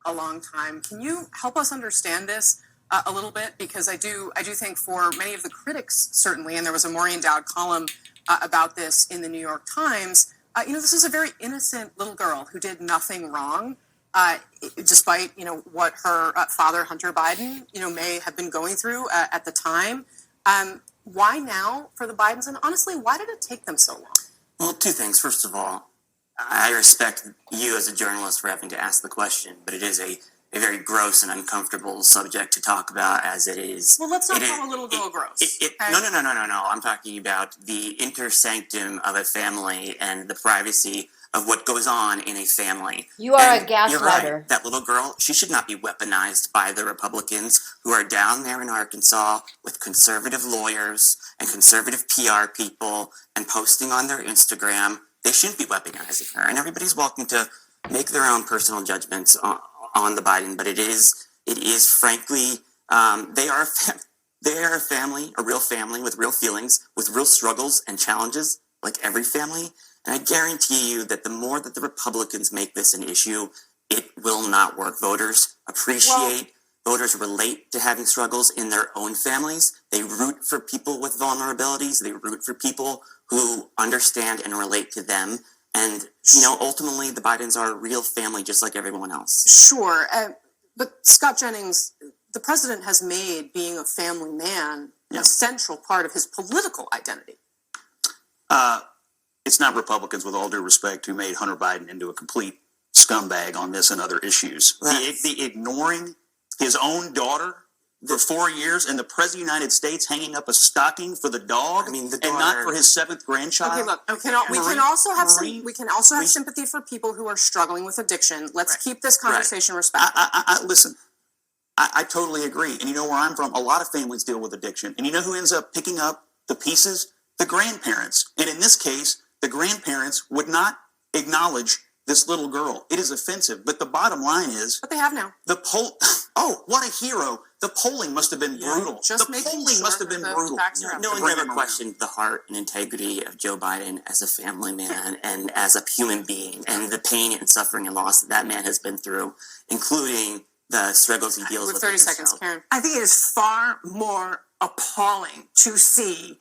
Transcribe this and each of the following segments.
a long time. Can you help us understand this a little bit? Because I do think for many of the critics, certainly, and there was a Maureen Dowd column about this in the New York Times, this is a very innocent little girl who did nothing wrong, despite, what her father, Hunter Biden, may have been going through at the time. Why now for the Bidens? And honestly, why did it take them so long? Well, two things. First of all, I respect you as a journalist for having to ask the question, but it is a very gross and uncomfortable subject to talk about as it is. Well, let's not call a little girl gross. Okay? No. I'm talking about the intersanctum of a family and the privacy of what goes on in a family. You are a gaslighter. You're right. That little girl, she should not be weaponized by the Republicans who are down there in Arkansas with conservative lawyers and conservative PR people and posting on their Instagram. They shouldn't be weaponizing her. And everybody's welcome to make their own personal judgments on the Biden, but it is frankly, they are a family, a real family with real feelings, with real struggles and challenges, like every family. And I guarantee you that the more that the Republicans make this an issue, it will not work. Voters voters relate to having struggles in their own families. They root for people with vulnerabilities. They root for people who understand and relate to them. And, ultimately the Bidens are a real family just like everyone else. Sure. But Scott Jennings, the president has made being a family man a central part of his political identity. It's not Republicans, with all due respect, who made Hunter Biden into a complete scumbag on this and other issues. The ignoring his own daughter for 4 years and the president of the United States hanging up a stocking for the dog and not for his 7th grandchild. Okay, look, we can also have sympathy for people who are struggling with addiction. Let's keep this conversation respectful. Listen, I totally agree. And you know where I'm from? A lot of families deal with addiction. And you know who ends up picking up the pieces? The grandparents. And in this case, the grandparents would not acknowledge this little girl. It is offensive. But the bottom line is... But they have now. Oh, what a hero. The polling must have been brutal. No one ever questioned the heart and integrity of Joe Biden as a family man and as a human being and the pain and suffering and loss that man has been through, including the struggles he deals with. 30 seconds, Karen. I think it is far more appalling to see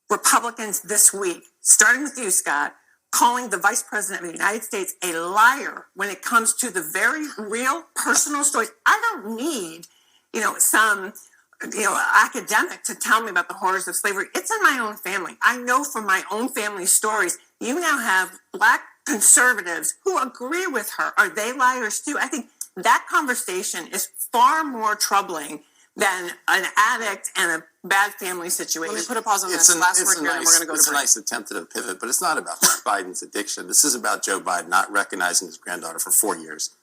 Republicans this week, starting with you, Scott, calling the Vice President of the United States a liar when it comes to the very real personal stories. I don't need, some, academic to tell me about the horrors of slavery. It's in my own family. I know from my own family stories. You now have Black conservatives who agree with her. Are they liars too? I think that conversation is far more troubling than an addict and a bad family situation. Let me put a pause on this. Last word here, and we're going to go to break. It's a nice attempt at a pivot, but it's not about Biden's addiction. This is about Joe Biden not recognizing his granddaughter for 4 years.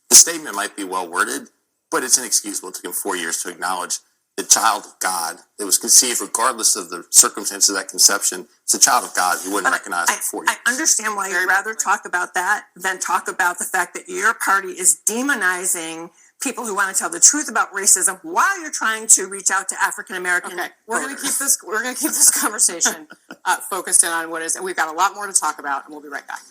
The statement might be well worded, but it's inexcusable. It took him 4 years to acknowledge the child of God that was conceived regardless of the circumstances of that conception. It's a child of God who wouldn't recognize it for 4 years. I understand why you'd rather talk about that than talk about the fact that your party is demonizing people who want to tell the truth about racism while you're trying to reach out to African American. Okay, we're going to keep this conversation focused in on what is, and we've got a lot more to talk about, and we'll be right back.